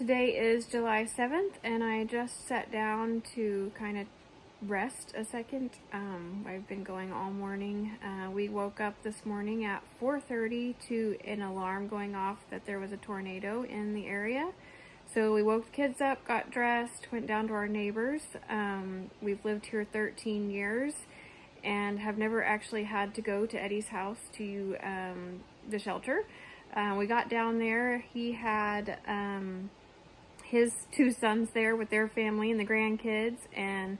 Today is July 7th and I just sat down to kind of rest a second. I've been going all morning. We woke up this morning at 4:30 to an alarm going off that there was a tornado in the area. So we woke the kids up, got dressed, went down to our neighbors. We've lived here 13 years and have never actually had to go to Eddie's house to the shelter. We got down there. He had his two sons there with their family and the grandkids, and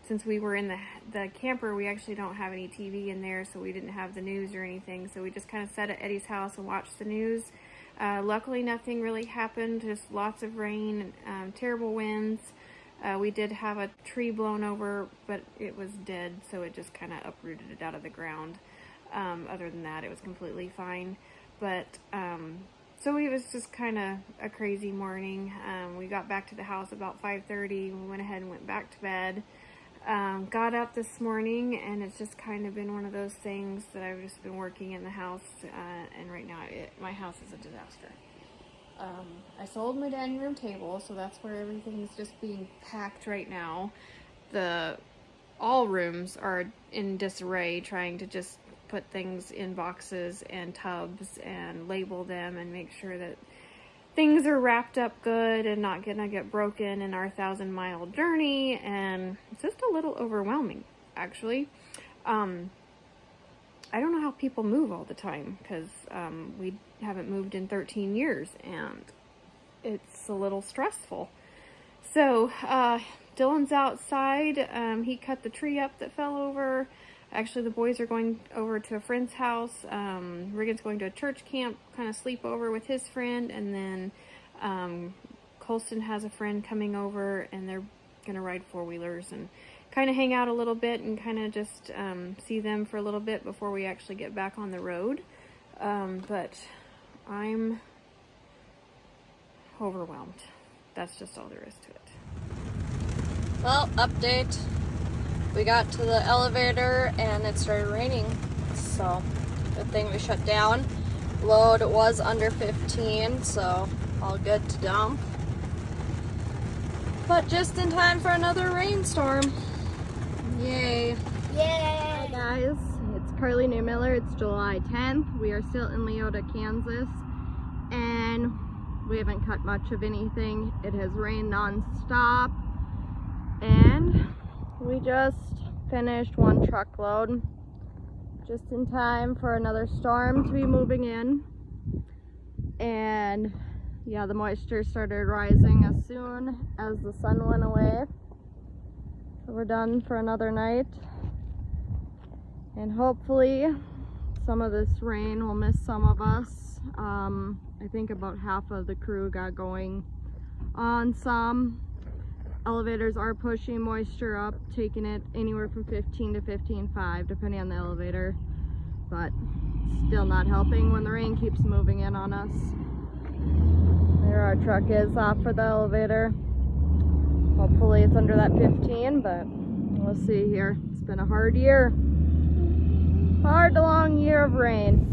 since we were in the camper, we actually don't have any TV in there, so we didn't have the news or anything, so we just kind of sat at Eddie's house and watched the news. Luckily nothing really happened, just lots of rain, terrible winds. We did have a tree blown over, but it was dead, so it just kind of uprooted it out of the ground. Other than that, it was completely fine. But so it was just kind of a crazy morning. We got back to the house about 5:30. We went ahead and went back to bed. Got up this morning, and it's just kind of been one of those things that I've just been working in the house, and right now my house is a disaster. I sold my dining room table, so that's where everything's just being packed right now. All rooms are in disarray, trying to just put things in boxes and tubs and label them and make sure that things are wrapped up good and not gonna get broken in our 1,000-mile journey. And it's just a little overwhelming, actually. I don't know how people move all the time, because we haven't moved in 13 years and it's a little stressful. So Dylan's outside. He cut the tree up that fell over. Actually, the boys are going over to a friend's house. Regan's going to a church camp, kind of sleep over with his friend, and then Colston has a friend coming over, and they're going to ride four-wheelers and kind of hang out a little bit and kind of just see them for a little bit before we actually get back on the road. But I'm overwhelmed. That's just all there is to it. Well, update. We got to the elevator and it started raining, so good thing we shut down. Load was under 15, so all good to dump. But just in time for another rainstorm. Yay. Yay! Hi guys, it's Karlie Neumiller. It's July 10th. We are still in Leota, Kansas, and we haven't cut much of anything. It has rained non-stop, and we just finished one truckload just in time for another storm to be moving in. And yeah, the moisture started rising as soon as the sun went away. So we're done for another night, and hopefully some of this rain will miss some of us. I think about half of the crew got going on some. Elevators are pushing moisture up, taking it anywhere from 15 to 15.5 depending on the elevator, but still not helping when the rain keeps moving in on us. There our truck is off for the elevator. Hopefully it's under that 15, but we'll see here. It's been a hard year. Hard, long year of rain.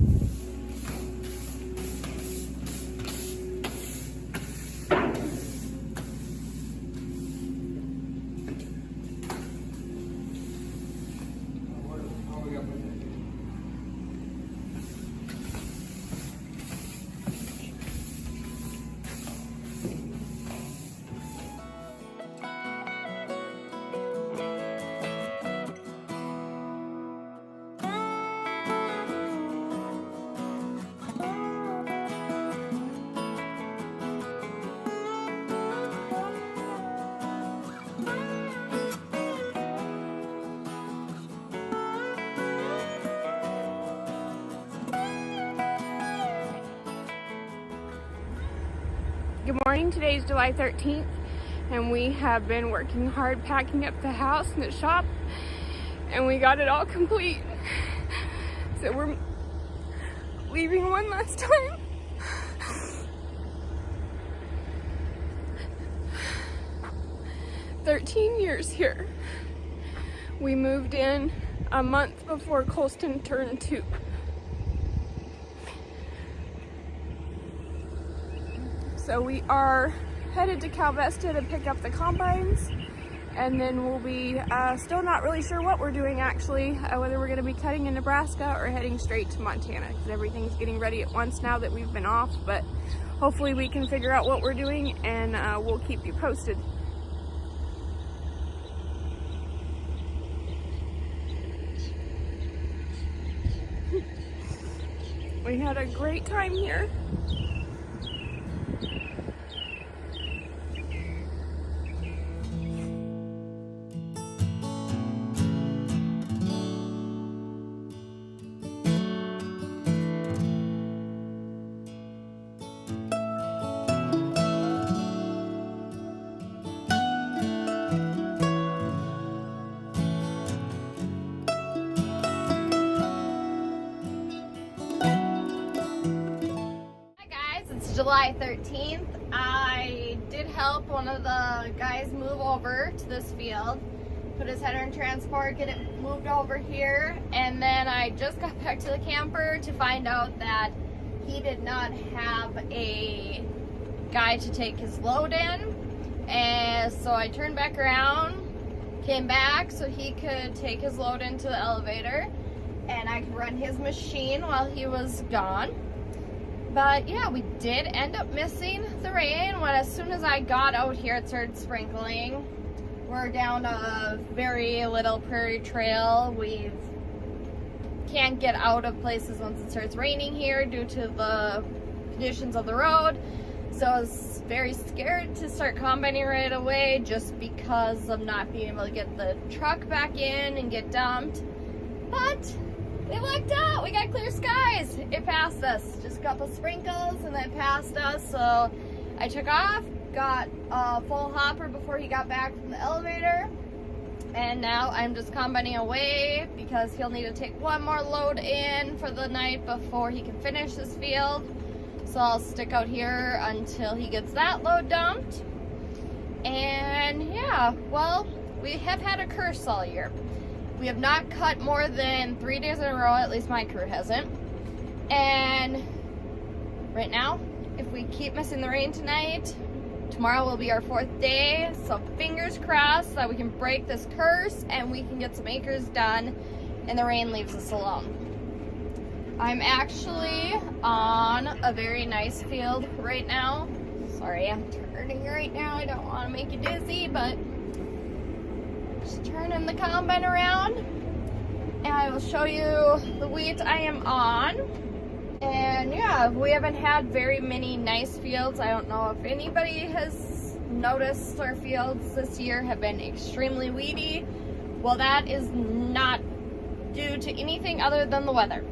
Good morning. Today is July 13th, and we have been working hard packing up the house and the shop, and we got it all complete. So we're leaving one last time. 13 years here. We moved in a month before Colston turned 2. So we are headed to Calvesta to pick up the combines, and then we'll be still not really sure what we're doing actually, whether we're going to be cutting in Nebraska or heading straight to Montana, because everything's getting ready at once now that we've been off. But hopefully we can figure out what we're doing, and we'll keep you posted. We had a great time here. July 13th, I did help one of the guys move over to this field, put his header in transport, get it moved over here, and then I just got back to the camper to find out that he did not have a guy to take his load in, and so I turned back around, came back so he could take his load into the elevator, and I could run his machine while he was gone. But yeah, we did end up missing the rain. When as soon as I got out here, it started sprinkling. We're down a very little prairie trail. We can't get out of places once it starts raining here due to the conditions of the road. So I was very scared to start combining right away just because of not being able to get the truck back in and get dumped. But it lucked out. We got clear skies. It passed us. Just a couple sprinkles and then passed us. So I took off, got a full hopper before he got back from the elevator. And now I'm just combining away because he'll need to take one more load in for the night before he can finish this field. So I'll stick out here until he gets that load dumped. And yeah, well, we have had a curse all year. We have not cut more than 3 days in a row, at least my crew hasn't. And right now, if we keep missing the rain tonight, tomorrow will be our 4th day. So fingers crossed that we can break this curse and we can get some acres done and the rain leaves us alone. I'm actually on a very nice field right now. Sorry, I'm turning right now. I don't want to make you dizzy, but just turning the combine around and I will show you the wheat I am on. And yeah, we haven't had very many nice fields. I don't know if anybody has noticed our fields this year have been extremely weedy. Well, that is not due to anything other than the weather.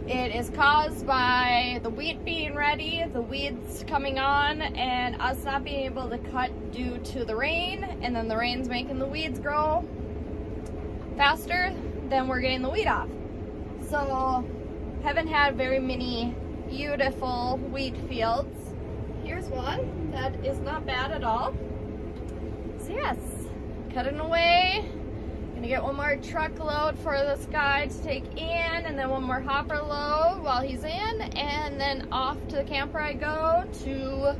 It is caused by the wheat being ready, the weeds coming on, and us not being able to cut due to the rain, and then the rain's making the weeds grow faster than we're getting the wheat off. So, haven't had very many beautiful wheat fields. Here's one that is not bad at all. So yes, cutting away. Gonna get one more truckload for this guy to take in, and then one more hopper load while he's in, and then off to the camper I go to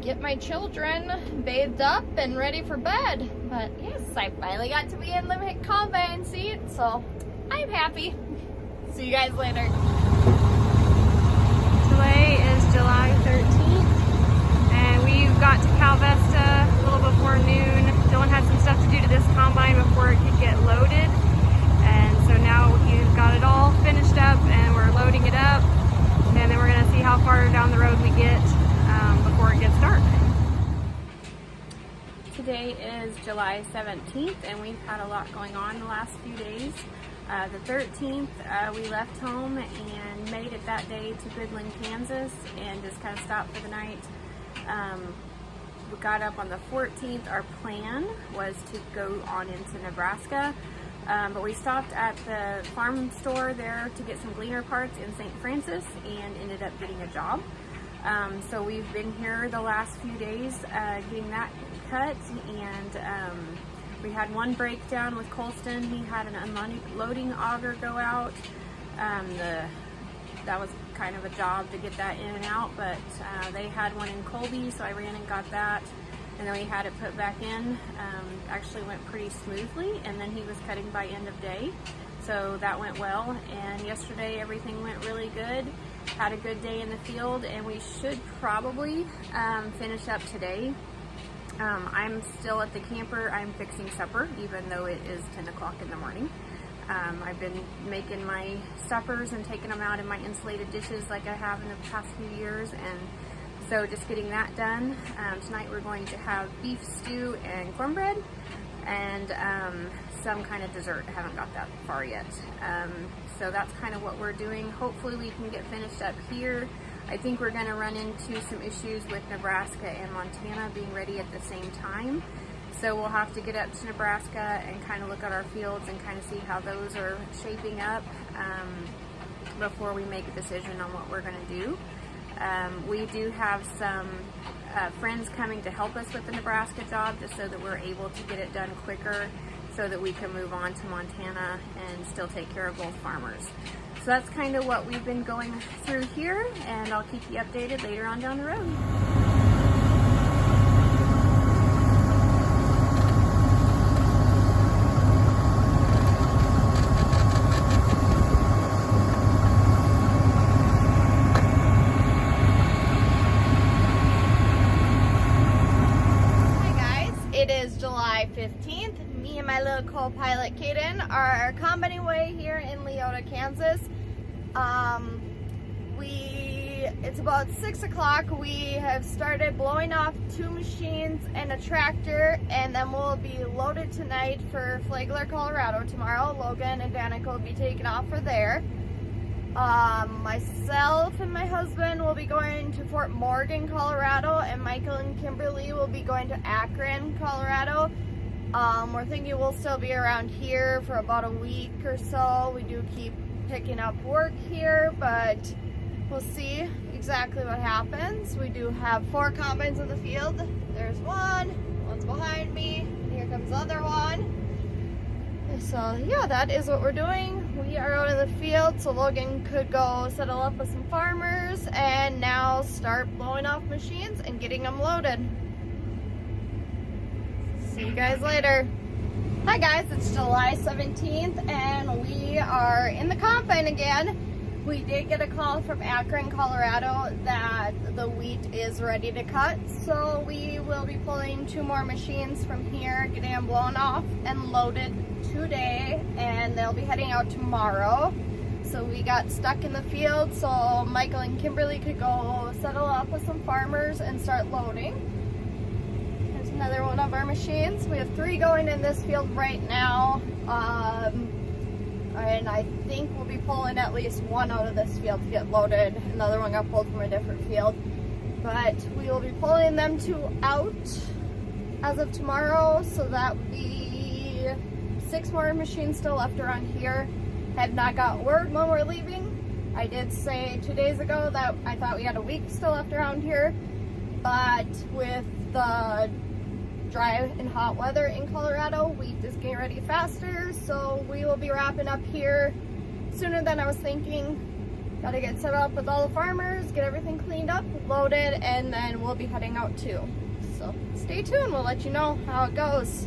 get my children bathed up and ready for bed. But yes, I finally got to be in the combine seat, so I'm happy. See you guys later. Today is July 13th, and we got to Calvesta a little before noon. Dylan had some stuff to do to this combine before it could get loaded, and so now he's got it all finished up and we're loading it up, and then we're going to see how far down the road we get before it gets dark. Today is July 17th, and we've had a lot going on the last few days. The 13th, we left home and made it that day to Goodland, Kansas, and just kind of stopped for the night. We got up on the 14th. Our plan was to go on into Nebraska, but we stopped at the farm store there to get some Gleaner parts in St. Francis and ended up getting a job. So we've been here the last few days getting that cut, and we had one breakdown with Colston. He had an unloading auger go out. That was kind of a job to get that in and out, but they had one in Colby, so I ran and got that, and then we had it put back in. Actually went pretty smoothly, and then he was cutting by end of day, so that went well. And yesterday everything went really good. Had a good day in the field, and we should probably finish up today. I'm still at the camper. I'm fixing supper, even though it is 10 o'clock in the morning. I've been making my suppers and taking them out in my insulated dishes like I have in the past few years, and so just getting that done. Tonight we're going to have beef stew and cornbread, and some kind of dessert. I haven't got that far yet. So that's kind of what we're doing. Hopefully we can get finished up here. I think we're gonna run into some issues with Nebraska and Montana being ready at the same time. So we'll have to get up to Nebraska and kind of look at our fields and kind of see how those are shaping up before we make a decision on what we're gonna do. We do have some friends coming to help us with the Nebraska job, just so that we're able to get it done quicker, so that we can move on to Montana and still take care of both farmers. So that's kind of what we've been going through here, and I'll keep you updated later on down the road. It is July 15th. Me and my little co-pilot Kaden are combining away here in Leota, Kansas. It's about 6 o'clock. We have started blowing off 2 machines and a tractor, and then we'll be loaded tonight for Flagler, Colorado tomorrow. Logan and Danica will be taking off for there. Myself and my husband will be going to Fort Morgan, Colorado, and Michael and Kimberly will be going to Akron, Colorado. We're thinking we'll still be around here for about a week or so. We do keep picking up work here, but we'll see exactly what happens. We do have 4 combines in the field. There's one's behind me, and here comes the other one. So yeah, that is what we're doing. We are out in the field, so Logan could go settle up with some farmers and now start blowing off machines and getting them loaded. See you guys later. Hi guys, it's July 17th and we are in the combine again. We did get a call from Akron, Colorado that the wheat is ready to cut, so we will be pulling 2 more machines from here, getting them blown off and loaded today, and they'll be heading out tomorrow. So we got stuck in the field, so Michael and Kimberly could go settle up with some farmers and start loading. There's another one of our machines. We have 3 going in this field right now, and I think we'll be pulling at least 1 out of this field to get loaded. Another one got pulled from a different field, but we will be pulling them 2 out as of tomorrow, so that would be 6 more machines still left around here. Have not got word when we're leaving. I did say 2 days ago that I thought we had a week still left around here, but with the dry and hot weather in Colorado, wheat is getting ready faster, so we will be wrapping up here sooner than I was thinking. Gotta get set up with all the farmers, get everything cleaned up, loaded, and then we'll be heading out too. So stay tuned, we'll let you know how it goes.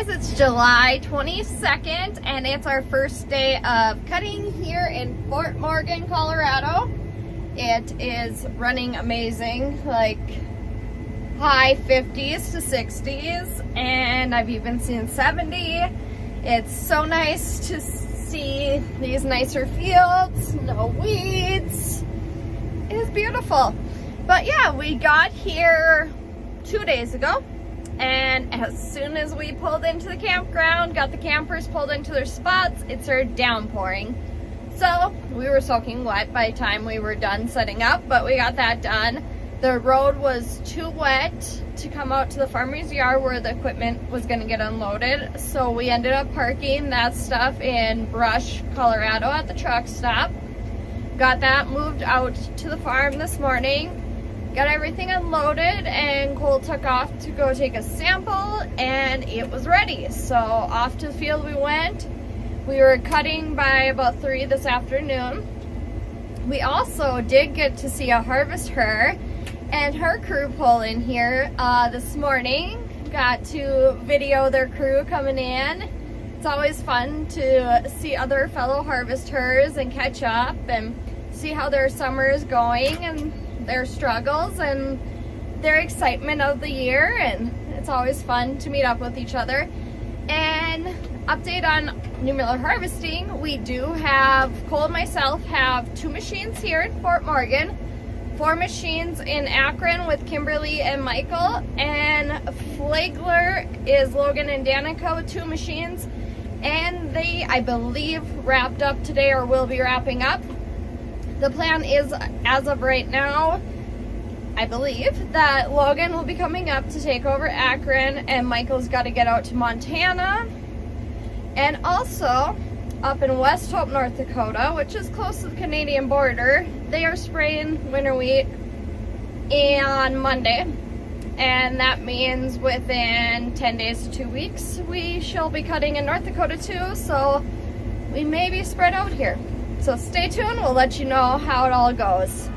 it's July 22nd and it's our first day of cutting here in Fort Morgan, Colorado. It is running amazing, like high 50s to 60s, and I've even seen 70. It's so nice to see these nicer fields, no weeds. It is beautiful. But yeah, we got here 2 days ago. And as soon as we pulled into the campground, got the campers pulled into their spots, it started downpouring. So we were soaking wet by the time we were done setting up, but we got that done. The road was too wet to come out to the farmer's yard where the equipment was going to get unloaded. So we ended up parking that stuff in Brush, Colorado at the truck stop. Got that moved out to the farm this morning. Got everything unloaded, and Cole took off to go take a sample, and it was ready. So off to the field we went. We were cutting by about 3 this afternoon. We also did get to see a HarvestHER and her crew pull in here this morning. Got to video their crew coming in. It's always fun to see other fellow HarvestHERs and catch up and see how their summer is going and their struggles and their excitement of the year, and it's always fun to meet up with each other. And update on Neumiller Harvesting, we do have, Cole and myself have 2 machines here in Fort Morgan, 4 machines in Akron with Kimberly and Michael, and Flagler is Logan and Danica with 2 machines, and they, I believe, wrapped up today or will be wrapping up. The plan is, as of right now, I believe, that Logan will be coming up to take over Akron, and Michael's got to get out to Montana. And also, up in West Hope, North Dakota, which is close to the Canadian border, they are spraying winter wheat on Monday. And that means within 10 days to 2 weeks, we shall be cutting in North Dakota too, so we may be spread out here. So stay tuned, we'll let you know how it all goes.